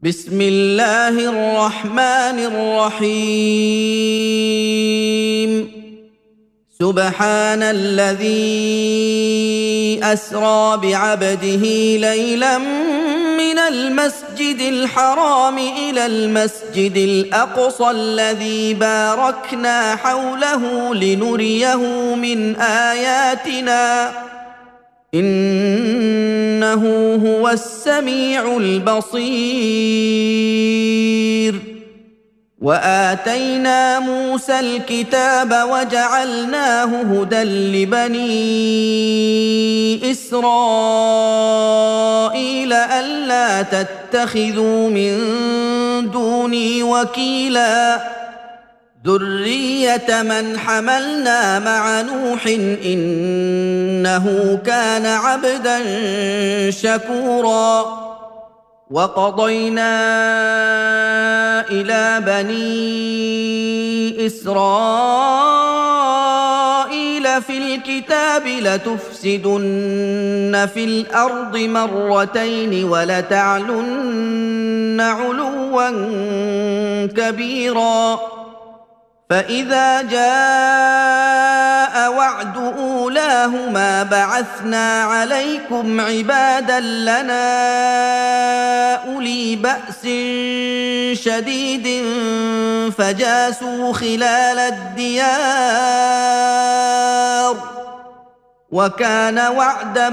بسم الله الرحمن الرحيم سبحان الذي أسرى بعبده ليلا من المسجد الحرام إلى المسجد الأقصى الذي باركنا حوله لنريه من آياتنا إنه هو السميع البصير وآتينا موسى الكتاب وجعلناه هدى لبني إسرائيل ألا تتخذوا من دوني وكيلا ذرية من حملنا مع نوح إنه كان عبدا شكورا وقضينا إلى بني إسرائيل في الكتاب لتفسدن في الأرض مرتين ولتعلن علوا كبيرا فإذا جاء وعد أولاهما بعثنا عليكم عبادا لنا أولي بأس شديد فجاسوا خلال الديار وكان وعدا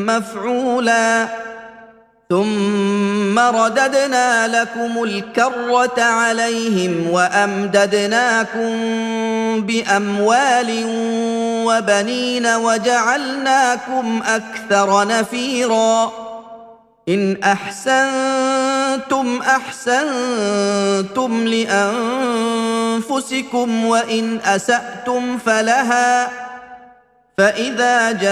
مفعولا ثم رددنا لكم الكرة عليهم وأمددناكم بأموال وبنين وجعلناكم أكثر نفيرا إن أحسنتم أحسنتم لأنفسكم وإن أسأتم فلها فإذا جاء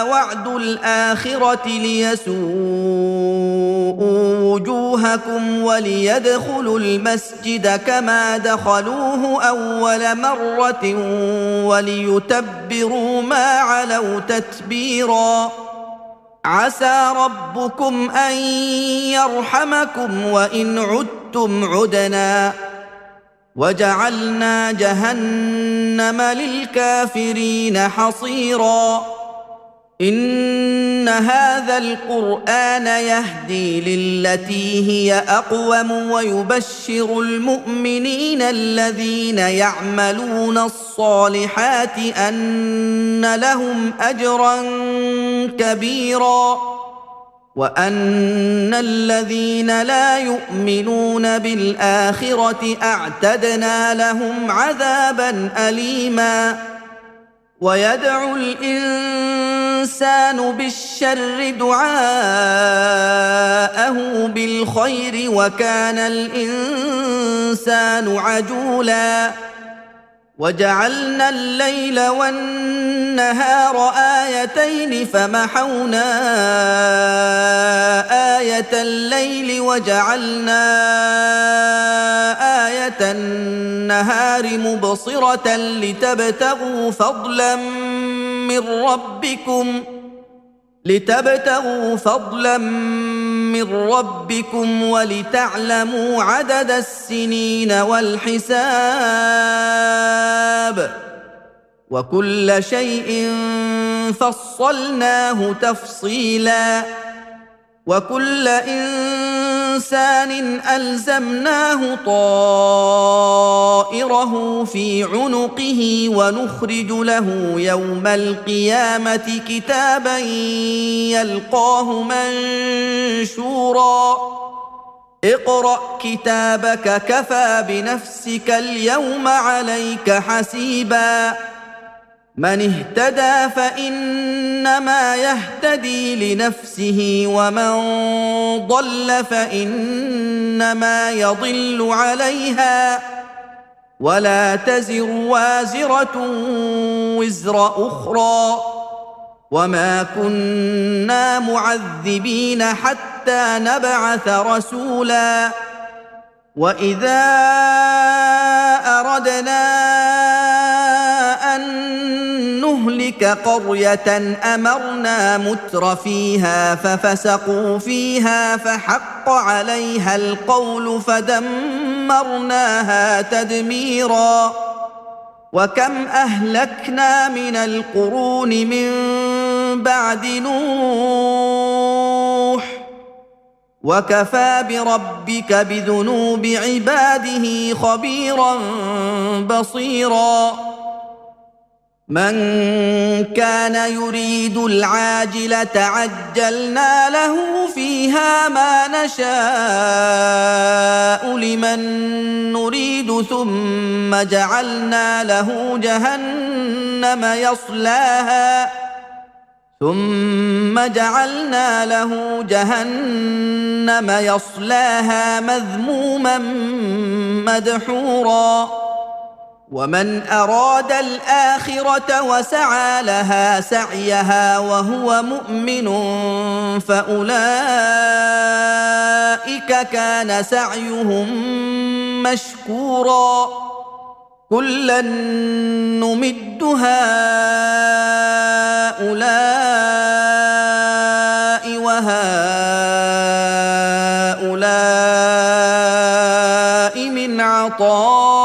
وعد الآخرة ليسوءوا وجوهكم وليدخلوا المسجد كما دخلوه أول مرة وليتبروا ما علوا تتبيرا عسى ربكم أن يرحمكم وإن عدتم عدنا وجعلنا جهنم للكافرين حصيرا إن هذا القرآن يهدي للتي هي أقوم ويبشر المؤمنين الذين يعملون الصالحات أن لهم أجرا كبيرا وأن الذين لا يؤمنون بالآخرة أعتدنا لهم عذابا أليما ويدعو الإنسان بالشر دعاءه بالخير وكان الإنسان عجولا وجعلنا الليل والنهار آيتين فمحونا آية الليل وجعلنا آية النهار مبصرة لتبتغوا فضلا من ربكم ولتعلموا عدد السنين والحساب وكل شيء فصلناه تفصيلا وكل إنسان ألزمناه طائره في عنقه ونخرج له يوم القيامة كتابا يلقاه منشورا اقرأ كتابك كفى بنفسك اليوم عليك حسيبا من اهتدى فإنما يهتدي لنفسه ومن ضل فإنما يضل عليها ولا تزر وازرة وزر أخرى وما كنا معذبين حتى نبعث رسولا وإذا أردنا أن نهلك ربك قرية أمرنا متر فيها ففسقوا فيها فحق عليها القول فدمرناها تدميرا وكم أهلكنا من القرون من بعد نوح وكفى بربك بذنوب عباده خبيرا بصيرا من كان يريد العاجلة عجلنا له فيها ما نشاء لمن نريد ثم جعلنا له جهنم يصلاها مذموما مدحورا ومن أراد الآخرة وسعى لها سعيها وهو مؤمن فأولئك كان سعيهم مشكورا كلا نمد هؤلاء وهؤلاء من عطاء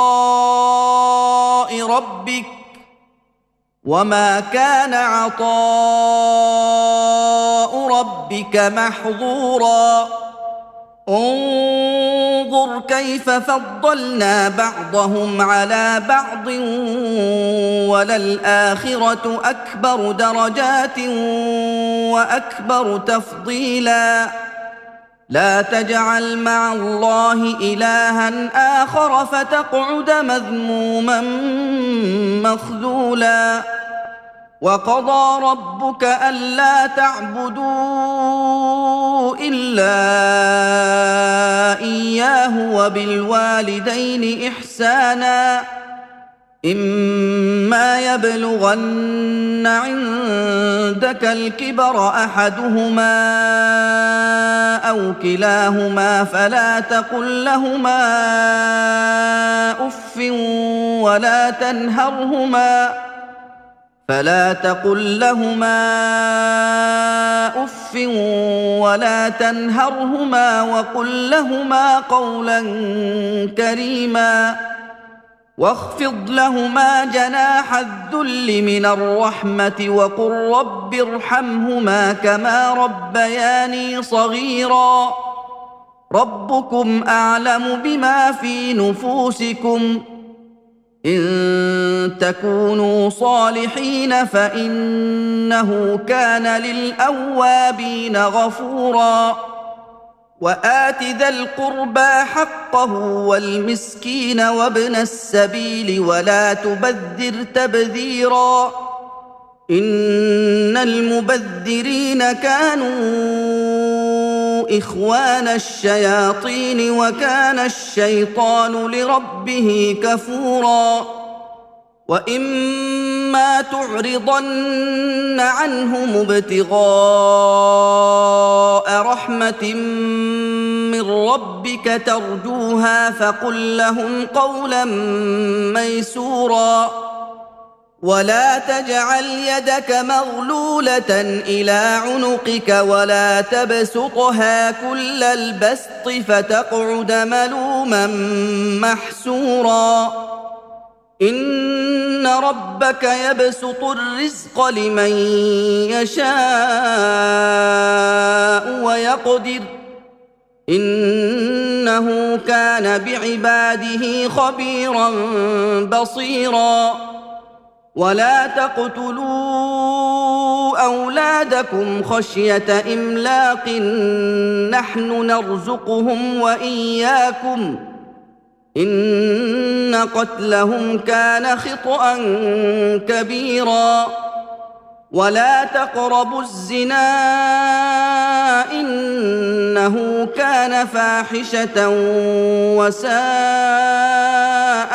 ربك وما كان عطاء ربك محظورا انظر كيف فضلنا بعضهم على بعض وللآخرة أكبر درجات وأكبر تفضيلا لا تجعل مع الله إلها آخر فتقعد مذموما مخذولا وقضى ربك ألا تعبدوا إلا إياه وبالوالدين إحسانا إما يبلغن عندك الكبر أحدهما أو كلاهما فلا تقل لهما أف ولا تنهرهما وقل لهما قولا كريما واخفض لهما جناح الذل من الرحمة وقل رب ارحمهما كما ربياني صغيرا ربكم أعلم بما في نفوسكم إن تكونوا صالحين فإنه كان للأوابين غفورا وآت ذا القربى حقه والمسكين وابن السبيل ولا تبذر تبذيرا إن المبذرين كانوا إخوان الشياطين وكان الشيطان لربه كفورا وإما تعرضن عنهم ابتغاء رحمة من ربك ترجوها فقل لهم قولا ميسورا ولا تجعل يدك مغلولة إلى عنقك ولا تبسطها كل البسط فتقعد ملوما محسورا إن ربك يبسط الرزق لمن يشاء ويقدر إنه كان بعباده خبيرا بصيرا ولا تقتلوا أولادكم خشية إملاق نحن نرزقهم وإياكم إن قتلهم كان خطأ كبيرا ولا تقربوا الزنا إنه كان فاحشة وساء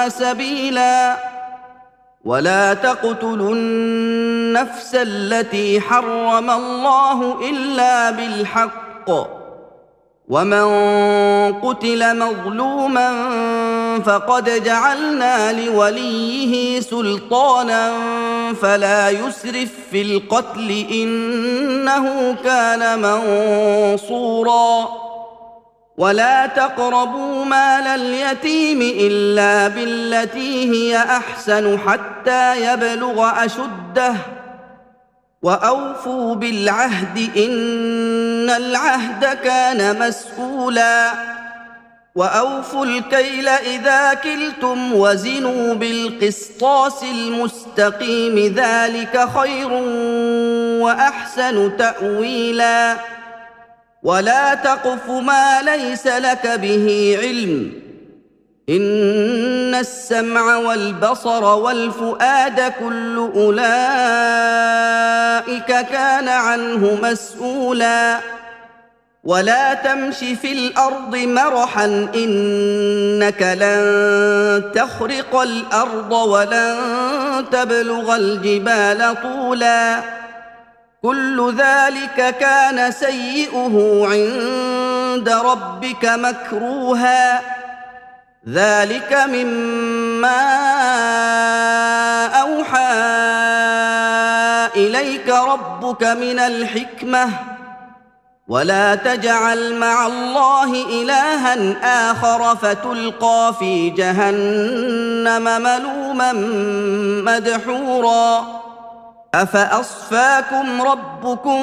سبيلا ولا تقتلوا النفس التي حرم الله إلا بالحق ومن قتل مظلوما فقد جعلنا لوليه سلطانا فلا يسرف في القتل إنه كان منصورا ولا تقربوا مال اليتيم إلا بالتي هي أحسن حتى يبلغ أشده وأوفوا بالعهد إن العهد كان مسؤولا وأوفوا الكيل إذا كلتم وزنوا بالقسطاس المستقيم ذلك خير وأحسن تأويلا ولا تقف ما ليس لك به علم إن السمع والبصر والفؤاد كل أولئك كان عنه مسؤولا ولا تمش في الأرض مرحا إنك لن تخرق الأرض ولن تبلغ الجبال طولا كل ذلك كان سيئه عند ربك مكروها ذلك مما أوحى إليك ربك من الحكمة ولا تجعل مع الله إلها آخر فتلقى في جهنم ملوما مدحورا أفأصفاكم ربكم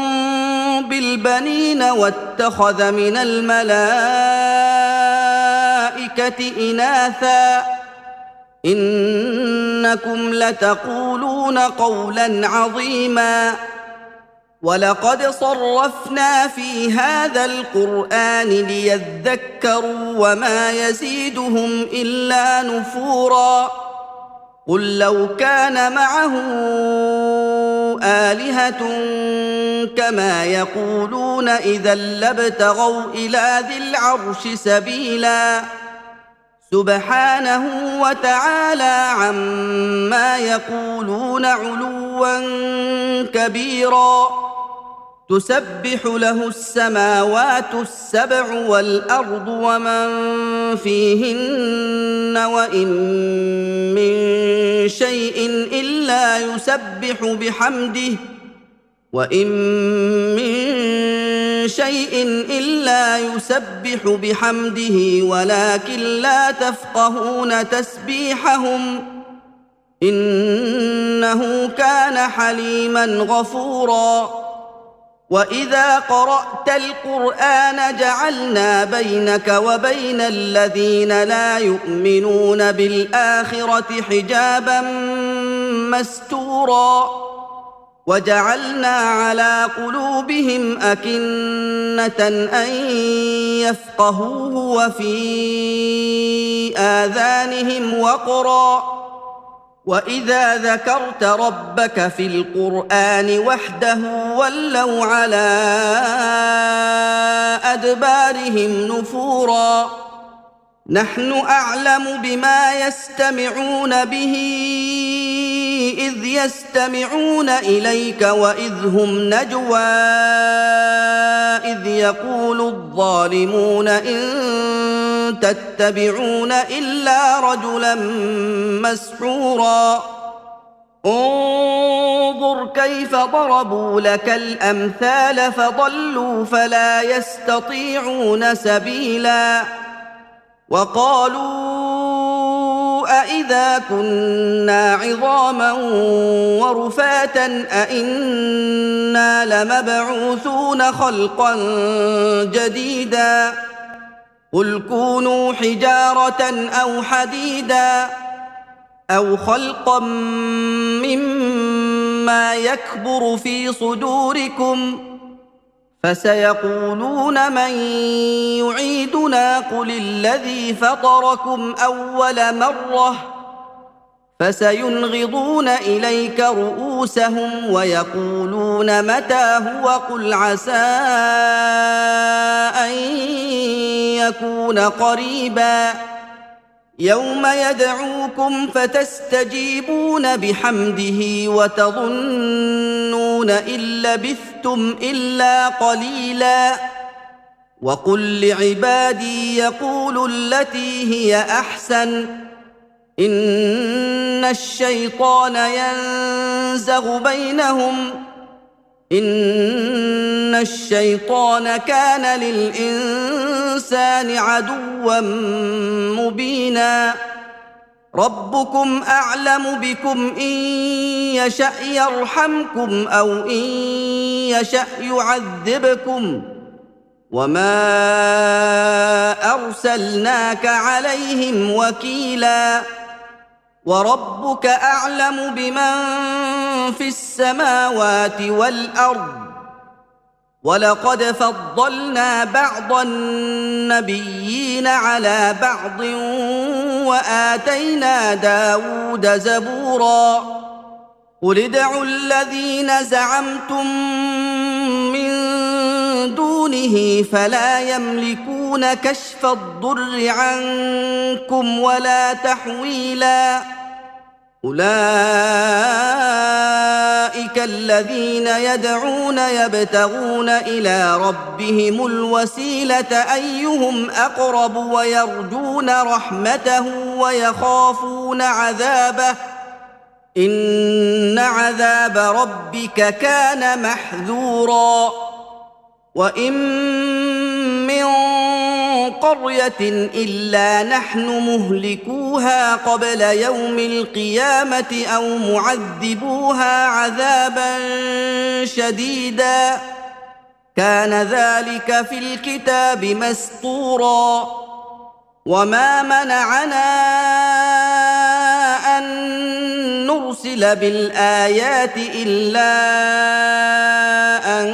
بالبنين واتخذ من الملائكة إناثا إنكم لتقولون قولا عظيما ولقد صرفنا في هذا القرآن ليذكروا وما يزيدهم إلا نفورا قل لو كان معه آلهة كما يقولون إذا لابتغوا إلى ذي العرش سبيلا سبحانه وتعالى عما يقولون علوا كبيرا تسبح له السماوات السبع والأرض ومن فيهن وإن من شيء إلا يسبح بحمده ولكن لا تفقهون تسبيحهم إنه كان حليما غفورا وإذا قرأت القرآن جعلنا بينك وبين الذين لا يؤمنون بالآخرة حجابا مستورا وجعلنا على قلوبهم أكنة أن يفقهوه وفي آذانهم وقرا وإذا ذكرت ربك في القرآن وحده ولوا على أدبارهم نفورا نحن أعلم بما يستمعون به إذ يستمعون إليك وإذ هم نجوى إذ يقول الظالمون إن تتبعون إلا رجلا مسحورا انظر كيف ضربوا لك الأمثال فضلوا فلا يستطيعون سبيلا وقالوا أإذا كنا عظاما ورفاتا أإنا لمبعوثون خلقا جديدا قل كونوا حجارة أو حديدا أو خلقا مما يكبر في صدوركم فسيقولون من يعيدنا قل الذي فطركم أول مرة فسينغضون إليك رؤوسهم ويقولون متى هو قل عسى أن يكون قريبا يوم يدعوكم فتستجيبون بحمده وتظنون إن لبثتم إلا قليلا وقل لعبادي يقولوا التي هي احسن ان الشيطان ينزغ بينهم ان الشيطان كان للانسان عدوا مبينا ربكم اعلم بكم ان يشأ يرحمكم او ان يشأ يعذبكم وما ارسلناك عليهم وكيلا وربك اعلم بمن في السماوات والارض ولقد فضلنا بعض النبيين على بعض واتينا داود زبورا قل ادعوا الذين زعمتم من دونه فلا يملكون كشف الضر عنكم ولا تحويلا أولئك الذين يدعون يبتغون إلى ربهم الوسيلة أيهم أقرب ويرجون رحمته ويخافون عذابه إن عذاب ربك كان محذورا وإن من قرية إلا نحن مهلكوها قبل يوم القيامة أو معذبوها عذابا شديدا كان ذلك في الكتاب مسطورا وما منعنا أن نرسل بالآيات إلا أن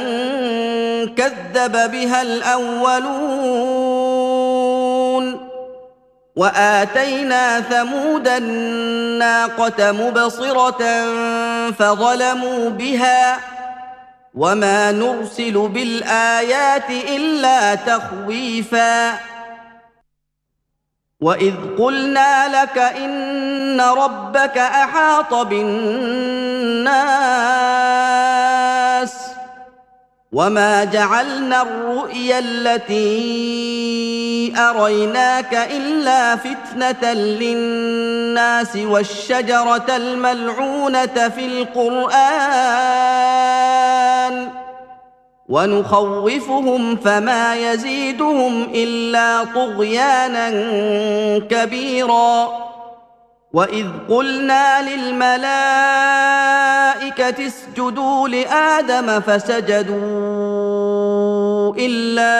كذب بها الأولون وآتينا ثمود الناقة مبصرة فظلموا بها وما نرسل بالآيات إلا تخويفا وإذ قلنا لك إن ربك أحاط بالناس وما جعلنا الرؤيا التي أريناك إلا فتنة للناس والشجرة الملعونة في القرآن ونخوفهم فما يزيدهم إلا طغيانا كبيرا وإذ قلنا للملائكة اسجدوا لآدم فسجدوا إلا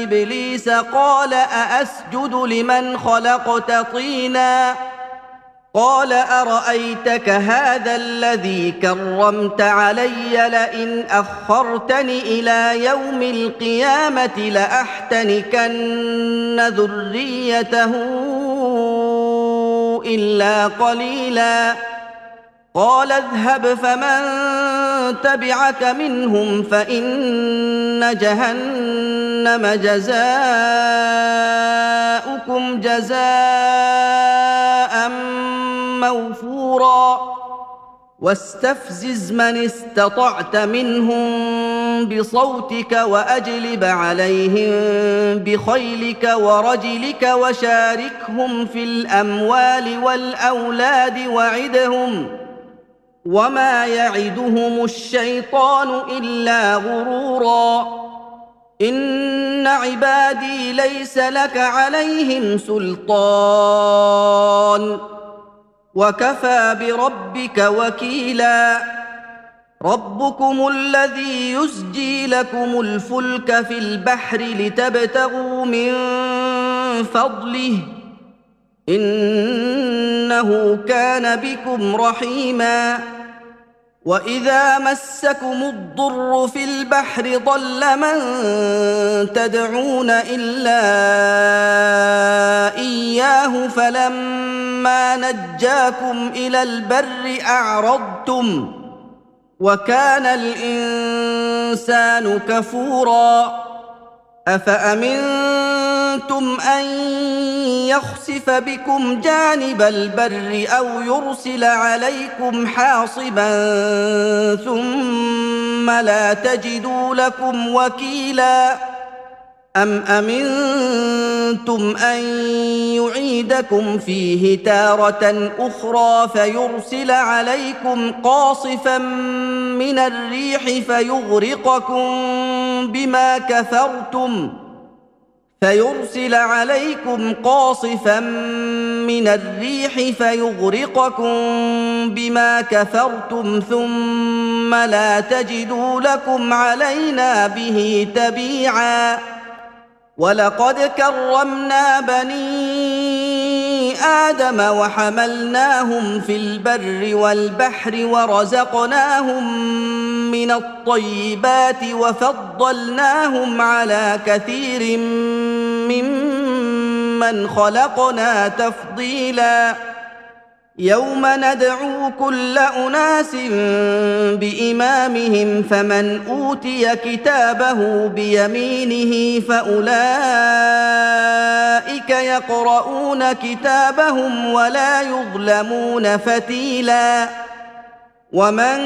إبليس قال أأسجد لمن خلقت طينا قال أرأيتك هذا الذي كرمت علي لئن أخرتني إلى يوم القيامة لأحتنكن ذريته إلا قليلا قال اذهب فمن تبعك منهم فإن جهنم جزاؤكم جزاء موفورا واستفزز من استطعت منهم بصوتك وأجلب عليهم بخيلك ورجلك وشاركهم في الأموال والأولاد وعدهم وما يعدهم الشيطان إلا غرورا إن عبادي ليس لك عليهم سلطان وكفى بربك وكيلا ربكم الذي يزجي لكم الفلك في البحر لتبتغوا من فضله إنه كان بكم رحيما وإذا مسكم الضر في البحر ضل من تدعون إلا إياه فلما نجاكم إلى البر أعرضتم وكان الإنسان كفورا أفأمنتم أن يخسف بكم جانب البر أو يرسل عليكم حاصبا ثم لا تجدوا لكم وكيلا أم أمنتم أن يعيدكم فيه تارة أخرى فيرسل عليكم قاصفا من الريح فيغرقكم بما كفرتم ثم لا تجدوا لكم علينا به تبيعا ولقد كرمنا بني آدم وحملناهم في البر والبحر ورزقناهم من الطيبات وفضلناهم على كثير ممن خلقنا تفضيلا يوم ندعو كل أناس بإمامهم فمن أوتي كتابه بيمينه فأولئك يقرؤون كتابهم ولا يظلمون فتيلا ومن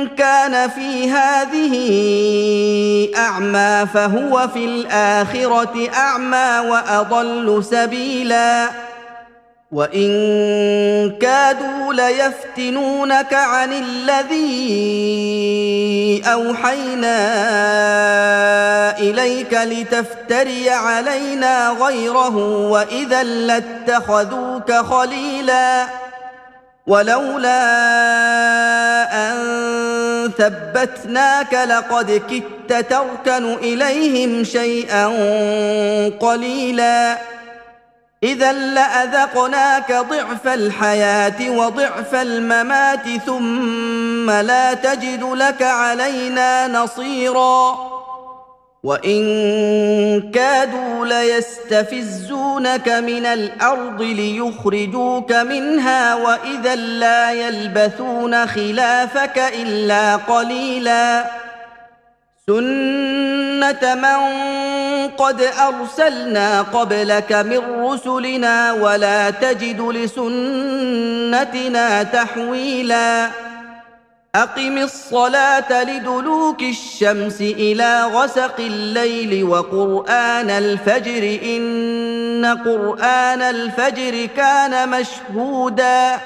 كان في هذه أعمى فهو في الآخرة أعمى وأضل سبيلا وإن كادوا ليفتنونك عن الذي أوحينا إليك لتفتري علينا غيره وإذا لاتخذوك خليلا ولولا أن ثبتناك لقد كدت تركن إليهم شيئا قليلا إذا لأذقناك ضعف الحياة وضعف الممات ثم لا تجد لك علينا نصيرا وإن كادوا ليستفزونك من الأرض ليخرجوك منها وإذا لا يلبثون خلافك إلا قليلا سنة من قد أرسلنا قبلك من رسلنا ولا تجد لسنتنا تحويلا أقم الصلاة لدلوك الشمس إلى غسق الليل وقرآن الفجر إن قرآن الفجر كان مشهودا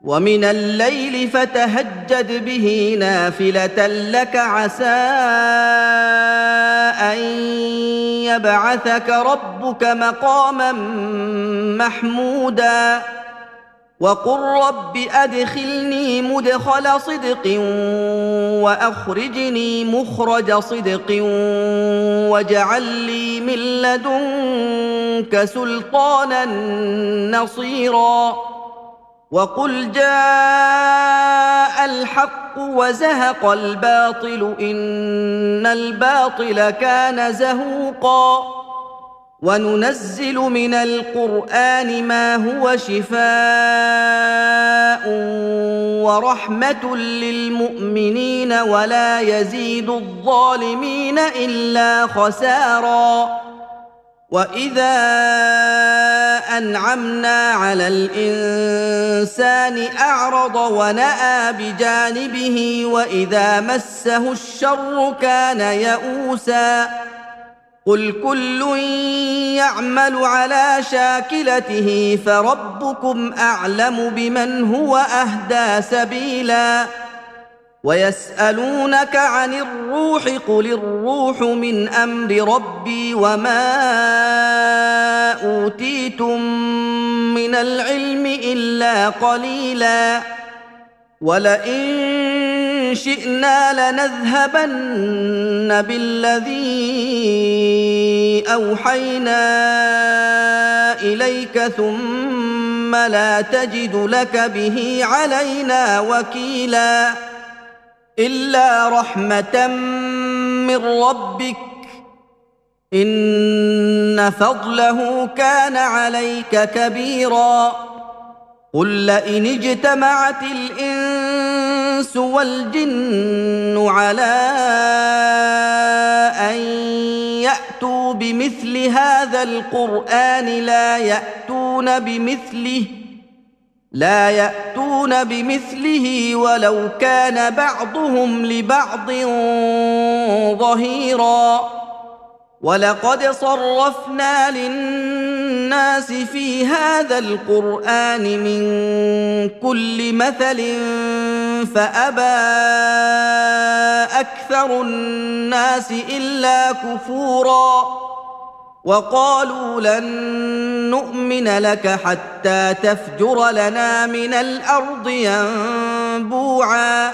ومن الليل فتهجد به نافلة لك عسى أن يبعثك ربك مقاما محمودا وقل رب أدخلني مدخل صدق وأخرجني مخرج صدق واجعل لي من لدنك سلطانا نصيرا وقل جاء الحق وزهق الباطل إن الباطل كان زهوقا وننزل من القرآن ما هو شفاء ورحمة للمؤمنين ولا يزيد الظالمين إلا خسارا وإذا أنعمنا على الإنسان أعرض ونأى بجانبه وإذا مسه الشر كان يئوسا قل كل يعمل على شاكلته فربكم أعلم بمن هو أهدى سبيلا ويسألونك عن الروح قل الروح من أمر ربي وما أوتيتم من العلم إلا قليلا ولئن شئنا لنذهبن بالذي أوحينا إليك ثم لا تجد لك به علينا وكيلا إلا رحمة من ربك إن فضله كان عليك كبيرا قل لئن اجتمعت الإنس والجن على أن يأتوا بمثل هذا القرآن لا يأتون بمثله ولو كان بعضهم لبعض ظهيرا ولقد صرفنا للناس في هذا القرآن من كل مثل فأبى أكثر الناس إلا كفورا وقالوا لن نؤمن لك حتى تفجر لنا من الأرض ينبوعا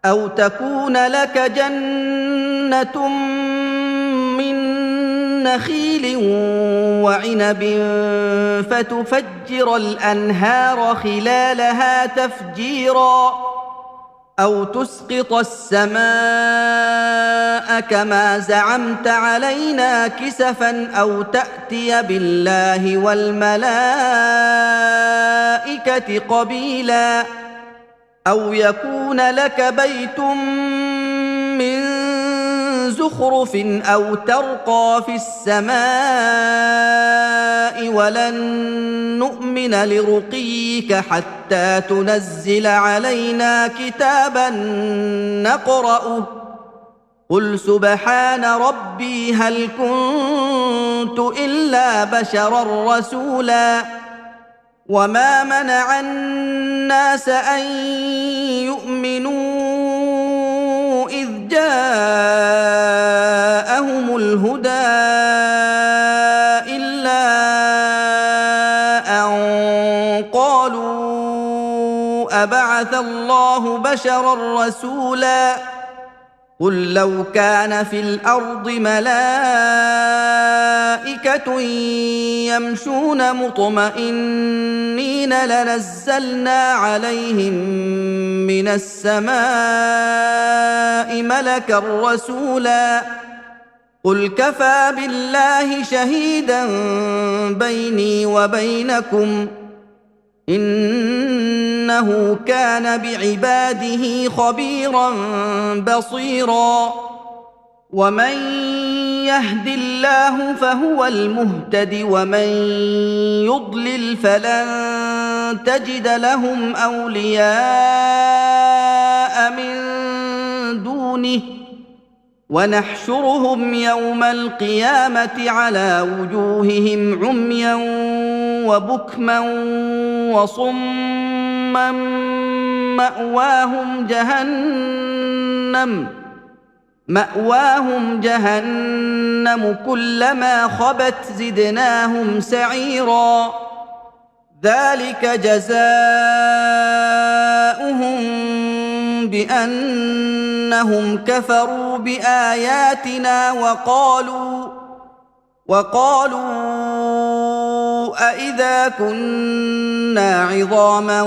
أو تكون لك جنة نخيل وعنب فتفجر الأنهار خلالها تفجيرا أو تسقط السماء كما زعمت علينا كسفا أو تأتي بالله والملائكة قبيلا أو يكون لك بيت من زخرف أو ترقى في السماء ولن نؤمن لرقيك حتى تنزل علينا كتابا نقرأه قل سبحان ربي هل كنت إلا بشرا رسولا وما منع الناس أن يؤمنوا إذ جاءهم الهدى إلا أن قالوا أبعث الله بشرا رسولا قل لو كان في الأرض ملائكة يمشون مطمئنين لنزلنا عليهم من السماء ملكا رسولا قل كفى بالله شهيدا بيني وبينكم إنه كان بعباده خبيرا بصيرا ومن يهد الله فهو المهتد ومن يضلل فلن تجد لهم أولياء من دونه ونحشرهم يوم القيامة على وجوههم عميا وبكما وصما مأواهم جهنم كلما خبت زدناهم سعيرا ذلك جزاؤهم بأنهم كفروا بآياتنا وقالوا أإذا كنا عظاما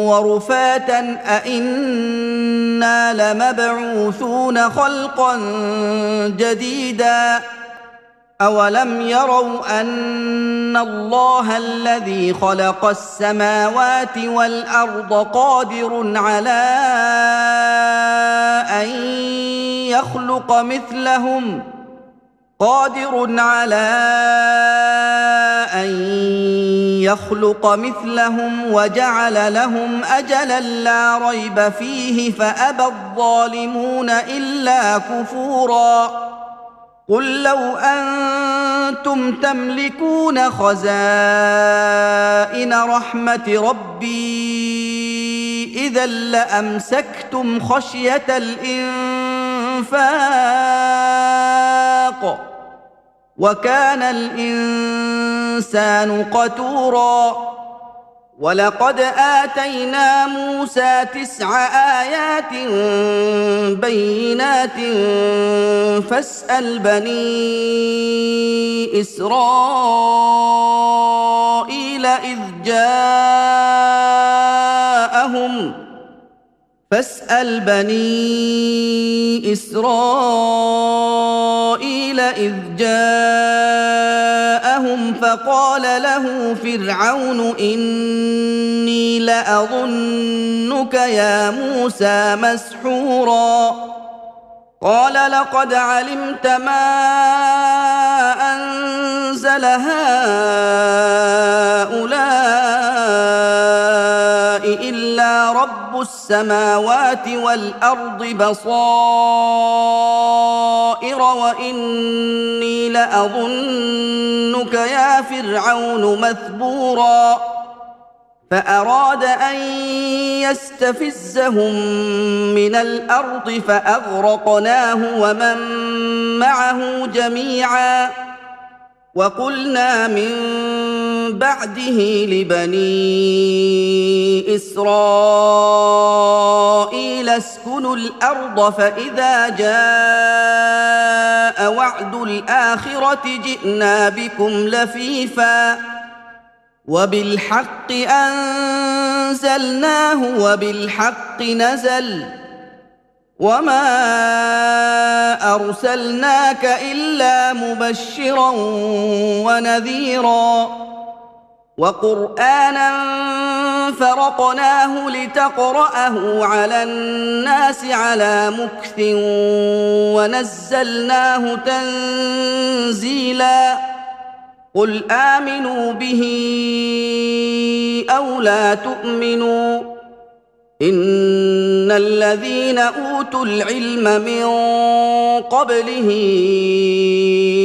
ورفاتا أإنا لمبعوثون خلقا جديدا أولم يروا أن الله الذي خلق السماوات والأرض قادر على أن يخلق مثلهم وجعل لهم أجلا لا ريب فيه فأبى الظالمون إلا كفورا قل لو أنتم تملكون خزائن رحمة ربي إذا لأمسكتم خشية الإنفاق وكان الإنسان قتورا ولقد آتينا موسى 9 آيات بينات فاسأل بني إسرائيل إذ جاءهم فقال له فرعون إني لأظنك يا موسى مسحورا قال لقد علمت ما أنزل هؤلاء إلا رب السماوات والأرض بصائر وإني لأظنك يا فرعون مثبورا فأراد أن يستفزهم من الأرض فأغرقناه ومن معه جميعا وقلنا من بعده لبني إسرائيل اسكنوا الأرض فإذا جاء وعد الآخرة جئنا بكم لفيفا وبالحق أنزلناه وبالحق نزل وما أرسلناك إلا مبشرا ونذيرا وقرآنا فرقناه لتقرأه على الناس على مكث ونزلناه تنزيلا قل آمنوا به أو لا تؤمنوا إن الذين أوتوا العلم من قبله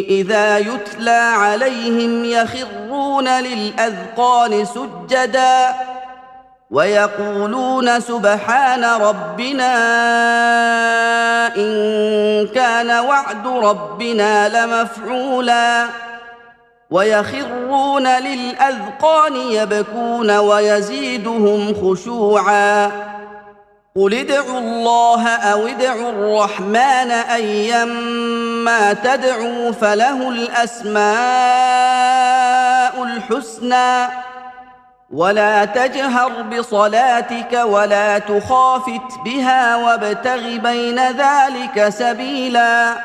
إذا يتلى عليهم يخرون للأذقان سجدا ويقولون سبحان ربنا إن كان وعد ربنا لمفعولا ويخرون للأذقان يبكون ويزيدهم خشوعا قل ادعوا الله أو ادعوا الرحمن أيما تدعوا فله الأسماء الحسنى ولا تجهر بصلاتك ولا تخافت بها وابتغ بين ذلك سبيلا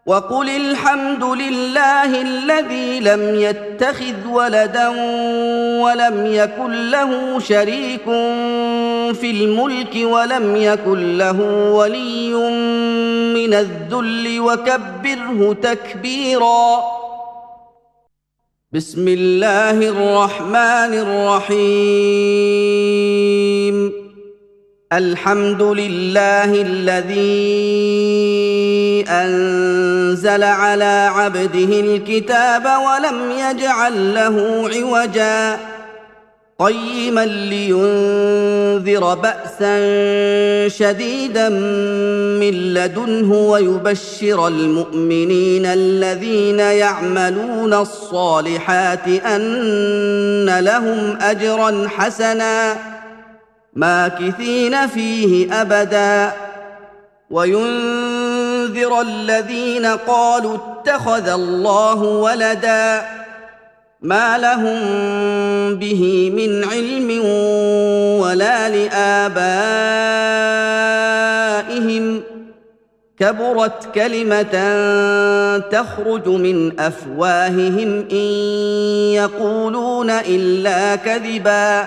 وقل الحمد لله الذي لم يتخذ ولدا ولم يكن له شريك في الملك ولم يكن له ولي من الذل وكبره تكبيرا بسم الله الرحمن الرحيم الحمد لله الذي أنزل على عبده الكتاب ولم يجعل له عوجا قيما لينذر بأسا شديدا من لدنه ويبشر المؤمنين الذين يعملون الصالحات أن لهم أجرا حسنا ماكثين فيه أبدا وينذر الذين قالوا اتخذ الله ولدا ما لهم به من علم ولا لآبائهم كبرت كلمة تخرج من أفواههم إن يقولون إلا كذبا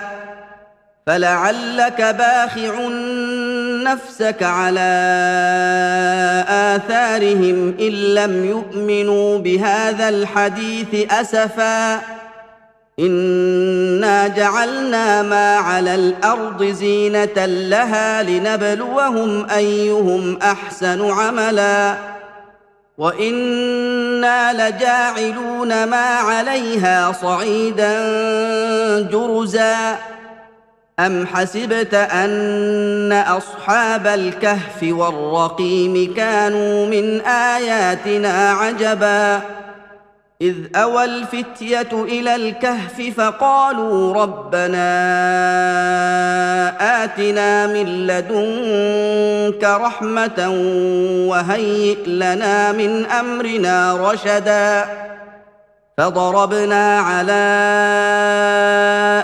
فلعلك باخع نفسك على آثارهم إن لم يؤمنوا بهذا الحديث أسفا إنا جعلنا ما على الأرض زينة لها لنبلوهم أيهم أحسن عملا وإنا لجاعلون ما عليها صعيدا جرزا أم حسبت أن أصحاب الكهف والرقيم كانوا من آياتنا عجبا إذ أوى الفتية إلى الكهف فقالوا ربنا آتنا من لدنك رحمة وهيئ لنا من أمرنا رشدا فضربنا على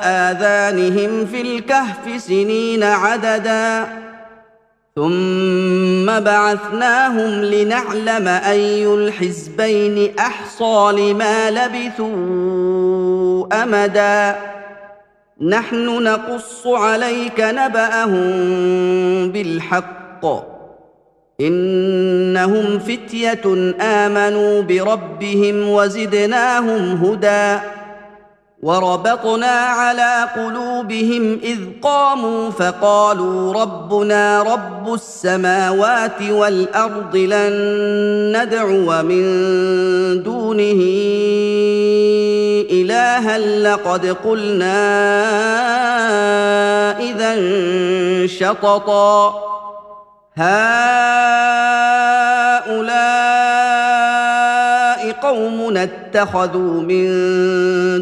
آذانهم في الكهف سنين عددا ثم بعثناهم لنعلم أي الحزبين أحصى لما لبثوا أمدا نحن نقص عليك نبأهم بالحق إنهم فتية آمنوا بربهم وزدناهم هدى وربطنا على قلوبهم إذ قاموا فقالوا ربنا رب السماوات والأرض لن ندعو من دونه إلها لقد قلنا إذا شططا هؤلاء قومنا اتخذوا من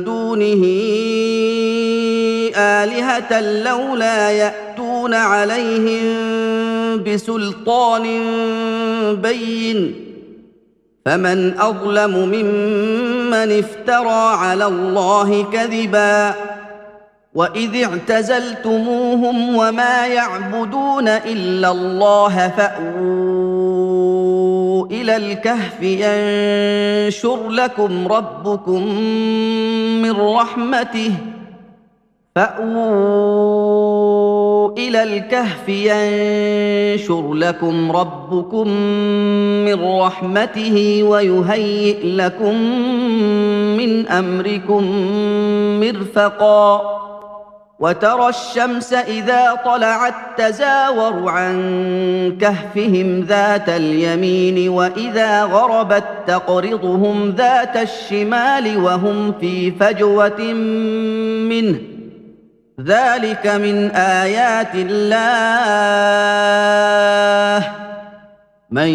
دونه آلهة لولا يأتون عليهم بسلطان بين فمن أظلم ممن افترى على الله كذبا وإذ اعتزلتموهم وما يعبدون إلا الله فأووا إلى الكهف ينشر لكم ربكم من رحمته ويهيئ لكم من أمركم مرفقا وترى الشمس إذا طلعت تزاور عن كهفهم ذات اليمين وإذا غربت تقرضهم ذات الشمال وهم في فجوة منه ذلك من آيات الله من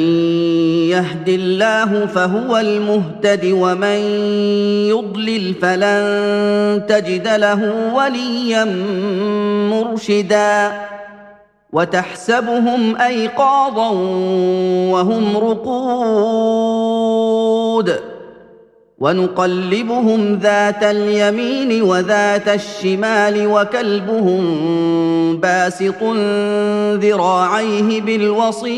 يهد الله فهو المهتد ومن يضلل فلن تجد له وليا مرشدا وتحسبهم أيقاظا وهم رقود ونقلبهم ذات اليمين وذات الشمال وكلبهم باسط ذراعيه بالوصيد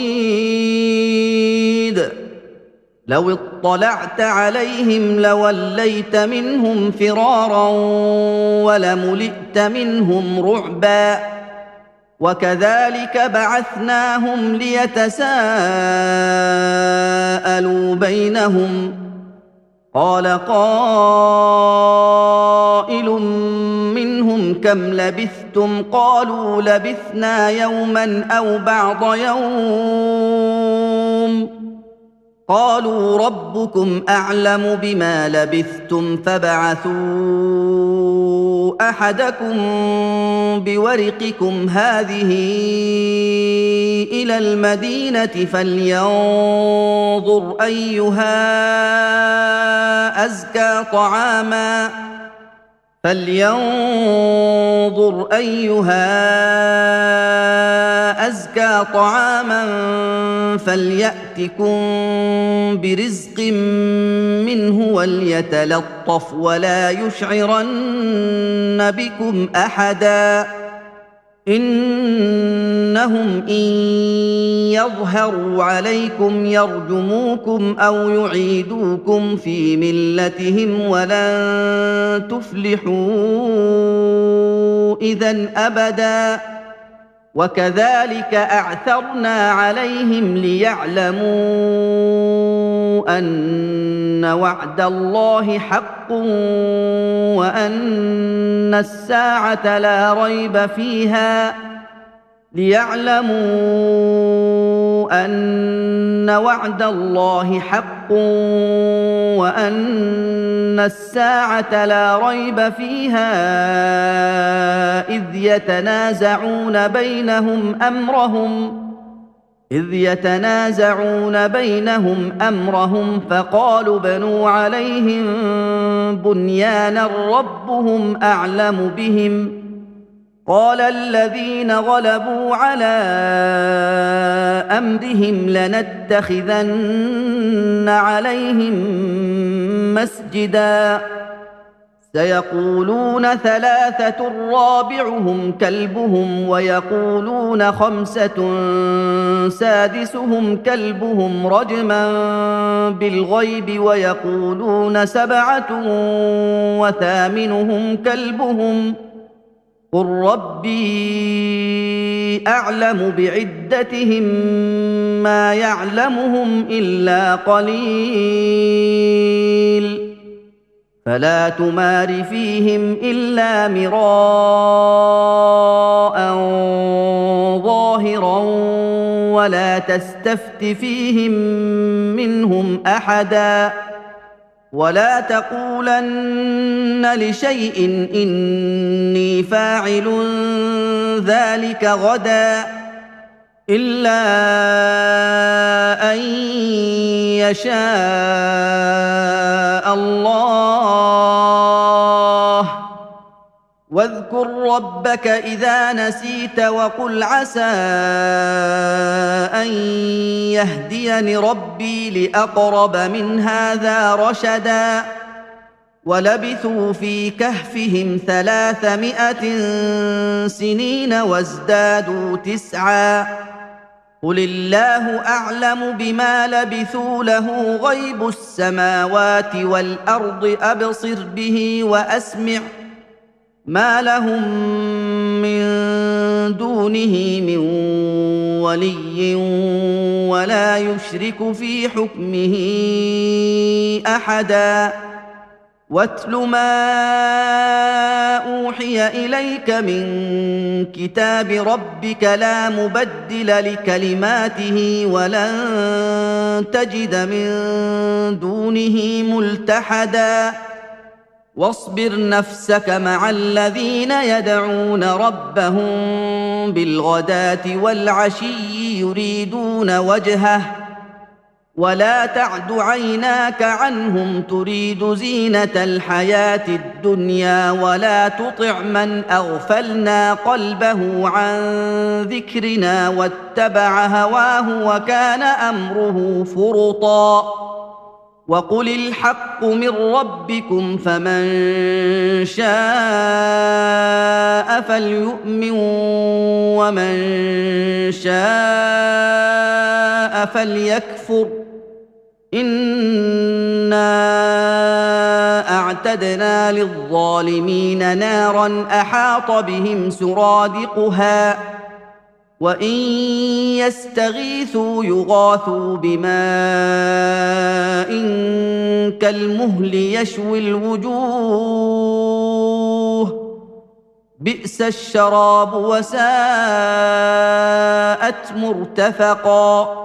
لو اطلعت عليهم لوليت منهم فرارا ولملئت منهم رعبا وكذلك بعثناهم ليتساءلوا بينهم قال قائل منهم كم لبثتم قالوا لبثنا يوما أو بعض يوم قالوا ربكم أعلم بما لبثتم فابعثوا أحدكم بورقكم هذه إلى المدينة فلينظر أيها أزكى طعاما فليأتكم برزق منه وليتلطف ولا يشعرن بكم أحدا إنهم إن يظهروا عليكم يرجموكم أو يعيدوكم في ملتهم ولن تفلحوا إذن أبدا وكذلك أعثرنا عليهم ليعلموا أن وعد الله حق وأن الساعة لا ريب فيها إذ يتنازعون بينهم أمرهم فقالوا بنوا عليهم بنيانا ربهم أعلم بهم قال الذين غلبوا على أمرهم لنتخذن عليهم مسجدا سيقولون ثلاثة رابعهم كلبهم ويقولون خمسة سادسهم كلبهم رجما بالغيب ويقولون سبعة وثامنهم كلبهم قل ربي أعلم بعدتهم ما يعلمهم إلا قليل فلا تمار فيهم إلا مراء ظاهرا ولا تستفت فيهم منهم أحدا ولا تقولن لشيء إني فاعل ذلك غدا إلا أن يشاء الله واذكر ربك إذا نسيت وقل عسى أن يهديني ربي لأقرب من هذا رشدا ولبثوا في كهفهم 300 سنين وازدادوا 9 قل الله أعلم بما لبثوا له غيب السماوات والأرض أبصر به وأسمع ما لهم من دونه من ولي ولا يشرك في حكمه أحدا واتل ما أوحي إليك من كتاب ربك لا مبدل لكلماته ولن تجد من دونه ملتحدا واصبر نفسك مع الذين يدعون ربهم بالغداة والعشي يريدون وجهه ولا تعد عيناك عنهم تريد زينة الحياة الدنيا ولا تطع من أغفلنا قلبه عن ذكرنا واتبع هواه وكان أمره فرطا وقل الحق من ربكم فمن شاء فليؤمن ومن شاء فليكفر إنا أعتدنا للظالمين نارا أحاط بهم سرادقها وإن يستغيثوا يغاثوا بماء كالمهل يشوي الوجوه بئس الشراب وساءت مرتفقا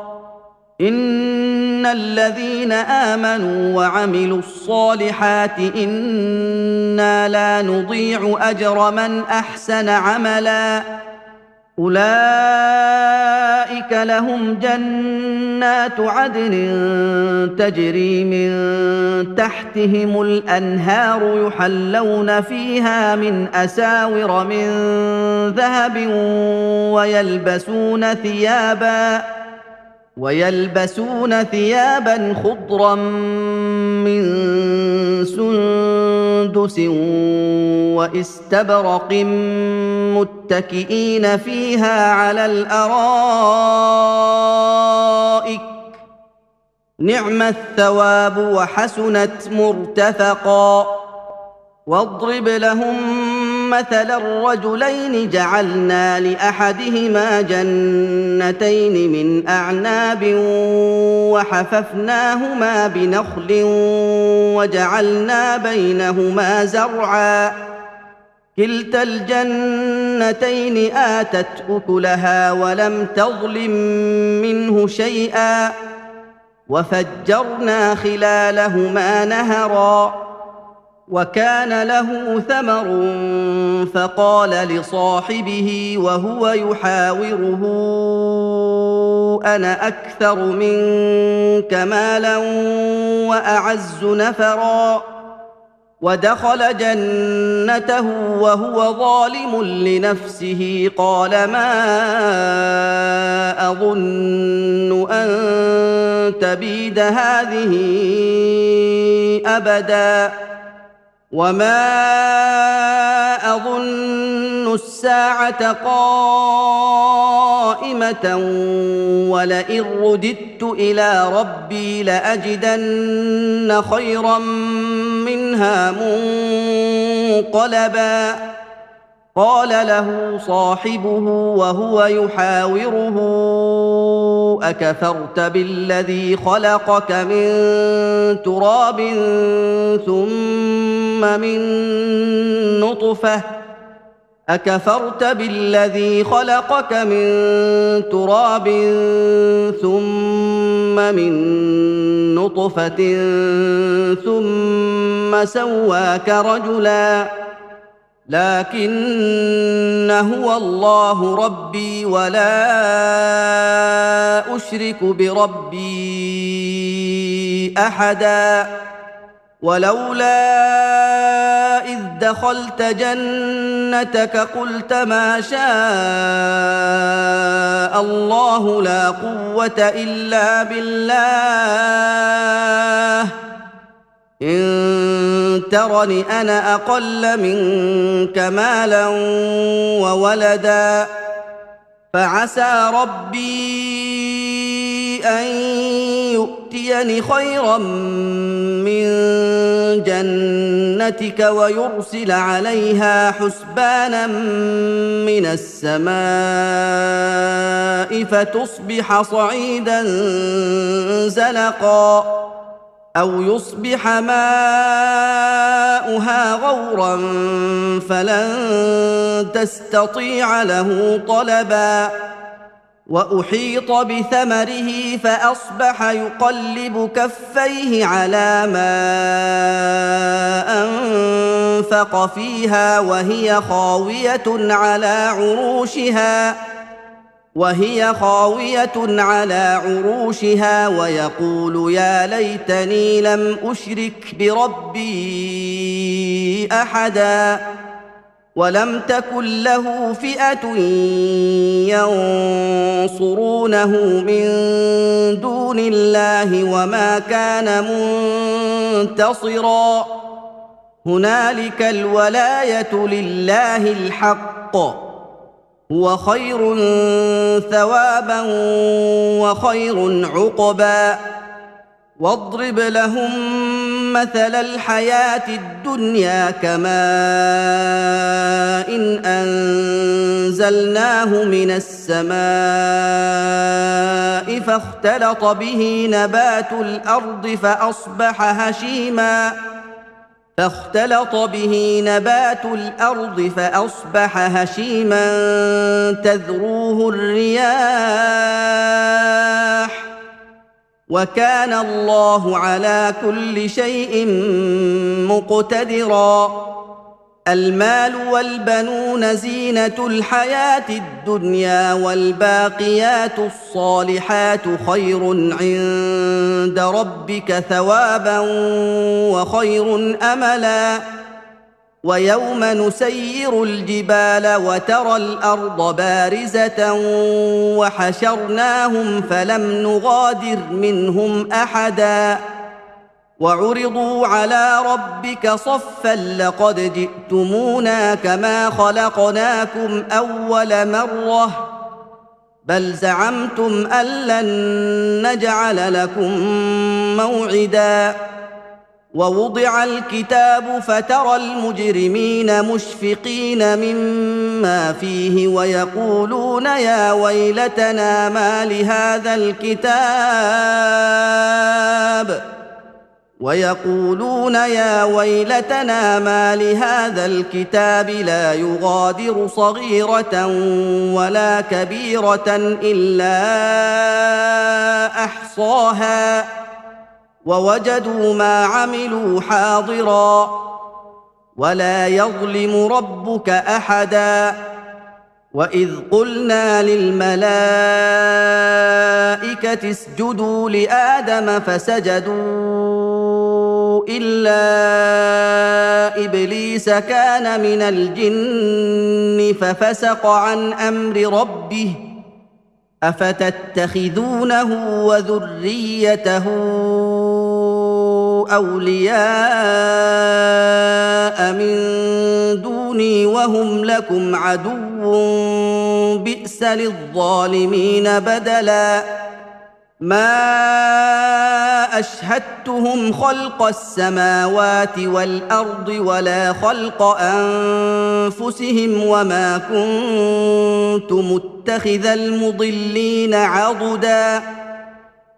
إن الذين آمنوا وعملوا الصالحات إنا لا نضيع أجر من أحسن عملا أولئك لهم جنات عدن تجري من تحتهم الأنهار يحلون فيها من أساور من ذهب ويلبسون ثيابا خضرا من سندس واستبرق متكئين فيها على الأرائك نعم الثواب وحسنت مرتفقا واضرب لهم مثل الرجلين جعلنا لأحدهما جنتين من أعناب وحففناهما بنخل وجعلنا بينهما زرعا كلتا الجنتين آتت أكلها ولم تظلم منه شيئا وفجرنا خلالهما نهرا وكان له ثمر فقال لصاحبه وهو يحاوره أنا أكثر منك مالا وأعز نفرا ودخل جنته وهو ظالم لنفسه قال ما أظن أن تبيد هذه أبدا وما أظن الساعة قائمة ولئن رددت إلى ربي لأجدن خيرا منها منقلبا قال له صاحبه وهو يحاوره أكفرت بالذي خلقك من تراب ثم من نطفة أكفرت بالذي خلقك من تراب ثم من نطفة ثم سواك رجلا لكن هو الله ربي ولا أشرك بربي أحدا ولولا إذ دخلت جنتك قلت ما شاء الله لا قوة إلا بالله إن ترني أنا أقل منك مالا وولدا فعسى ربي أن يؤتيني خيرا من جنتك ويرسل عليها حسبانا من السماء فتصبح صعيدا زلقا أو يصبح ماؤها غورا فلن تستطيع له طلبا وأحيط بثمره فأصبح يقلب كفيه على ما أنفق فيها وهي خاوية على عروشها ويقول يا ليتني لم أشرك بربي أحدا ولم تكن له فئة ينصرونه من دون الله وما كان منتصرا هنالك الولاية لله الحق هو خير ثوابا وخير عقبا واضرب لهم مثل الحياة الدنيا كماء إن أنزلناه من السماء فاختلط به نبات الأرض فأصبح هشيما تذروه الرياح وكان الله على كل شيء مقتدرا المال والبنون زينة الحياة الدنيا والباقيات الصالحات خير عند ربك ثوابا وخير أملا ويوم نسير الجبال وترى الأرض بارزة وحشرناهم فلم نغادر منهم أحدا وعرضوا على ربك صفا لقد جئتمونا كما خلقناكم أول مرة بل زعمتم أن لن نجعل لكم موعدا ووضع الكتاب فترى المجرمين مشفقين مما فيه ويقولون يا ويلتنا ما لهذا الكتاب لا يغادر صغيرة ولا كبيرة إلا أحصاها ووجدوا ما عملوا حاضرا ولا يظلم ربك أحدا وإذ قلنا للملائكة اسجدوا لآدم فسجدوا إلا إبليس كان من الجن ففسق عن أمر ربه أفتتخذونه وذريته أولياء من دوني وهم لكم عدو بئس للظالمين بدلا ما اشهدتهم خلق السماوات والارض ولا خلق انفسهم وما كنت متخذ المضلين عضدا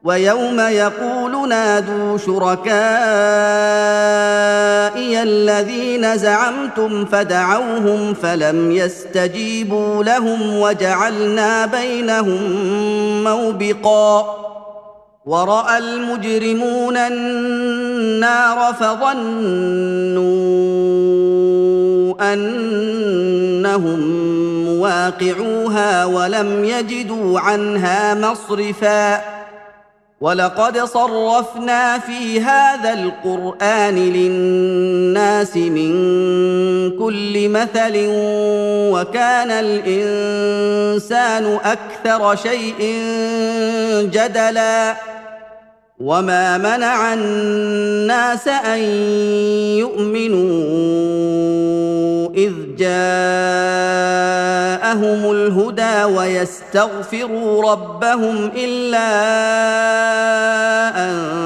ويوم يقول نادوا شركائي الذين زعمتم فدعوهم فلم يستجيبوا لهم وجعلنا بينهم موبقا وراى المجرمون النار فظنوا انهم مواقعوها ولم يجدوا عنها مصرفا ولقد صرفنا في هذا القرآن للناس من كل مثل وكان الإنسان أكثر شيء جدلا وما منع الناس أن يؤمنوا إذ جاءهم الهدى ويستغفروا ربهم إلا أن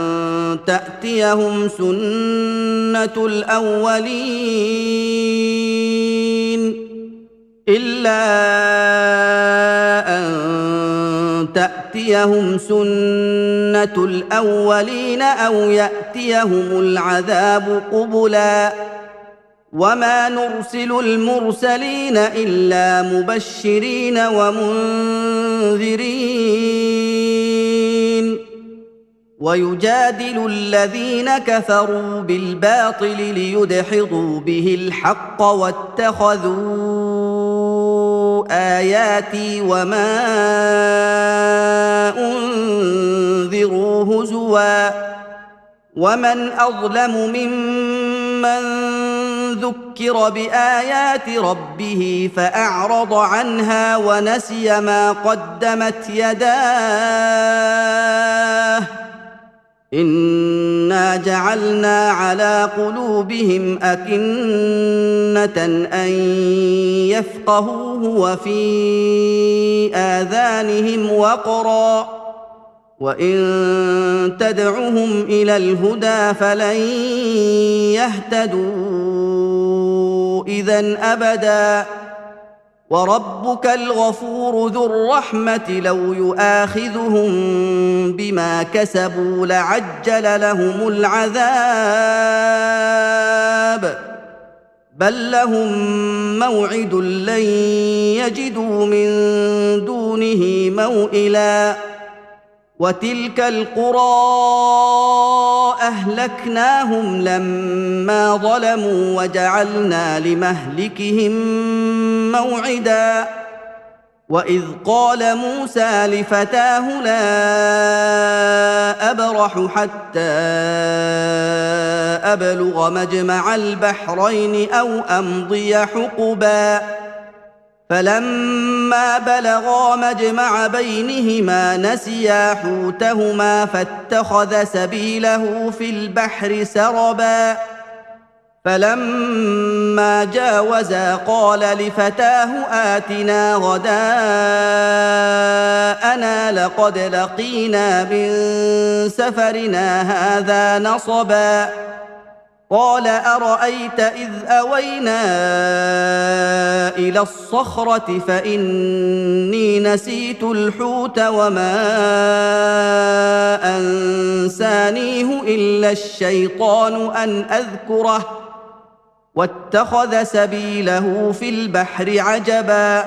تأتيهم سنة الأولين أو يأتيهم العذاب قبلا وما نرسل المرسلين إلا مبشرين ومنذرين ويجادل الذين كفروا بالباطل ليدحضوا به الحق واتخذوا آياتي وما أنذروا هزوا ومن أظلم ممن ذكر بآيات ربه فأعرض عنها ونسي ما قدمت يداه إنا جعلنا على قلوبهم أكنة أن يفقهوه وفي آذانهم وقرا وإن تدعهم إلى الهدى فلن يهتدوا إذن أبدا وربك الغفور ذو الرحمة لو يؤاخذهم بما كسبوا لعجل لهم العذاب بل لهم موعد لن يجدوا من دونه موئلا وتلك القرى أهلكناهم لما ظلموا وجعلنا لمهلكهم موعدا وإذ قال موسى لفتاه لا أبرح حتى أبلغ مجمع البحرين أو أمضي حقبا فلما بلغا مجمع بينهما نسيا حوتهما فاتخذ سبيله في البحر سربا فلما جاوزا قال لفتاه آتنا غداءنا لقد لقينا من سفرنا هذا نصبا قال أرأيت إذ أوينا إلى الصخرة فإني نسيت الحوت وما أنسانيه إلا الشيطان أن أذكره واتخذ سبيله في البحر عجبا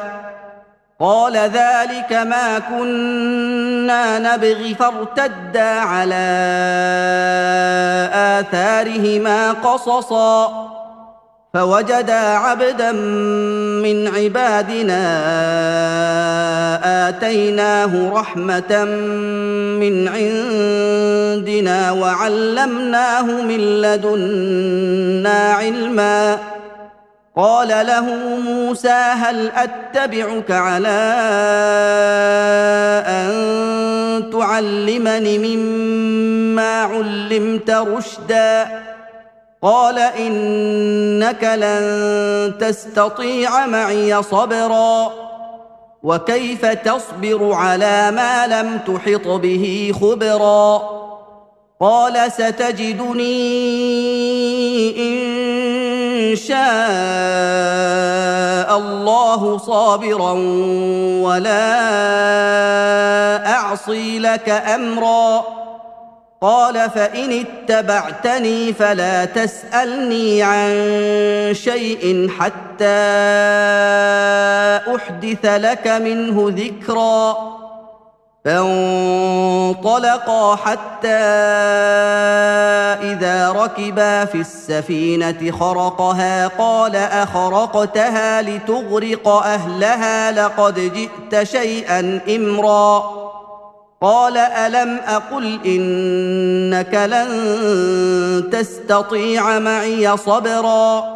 قال ذلك ما كنا نبغي فارتدا على آثارهما قصصا فوجدا عبدا من عبادنا آتيناه رحمة من عندنا وعلمناه من لدنا علما قال له موسى هل أتبعك على أن تعلمني مما علمت رشدا قال إنك لن تستطيع معي صبرا وكيف تصبر على ما لم تحط به خبرا قال ستجدني إن شاء الله صابرا ولا أعصي لك أمرا قال فإن اتبعتني فلا تسألني عن شيء حتى أحدث لك منه ذكرا فانطلقا حتى إذا ركبا في السفينة خرقها قال أخرقتها لتغرق أهلها لقد جئت شيئا إمرا قال ألم أقل إنك لن تستطيع معي صبرا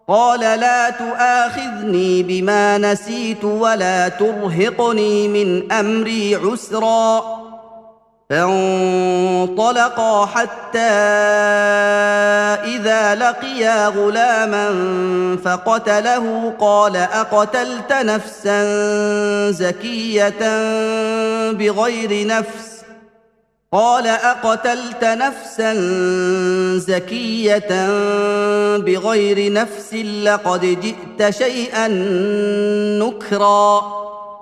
قال لا تؤاخذني بما نسيت ولا ترهقني من أمري عسرا فانطلقا حتى إذا لقيا غلاما فقتله قال أقتلت نفسا زكية بغير نفس قال أقتلت نفسا زكية بغير نفس لقد جئت شيئا نكرا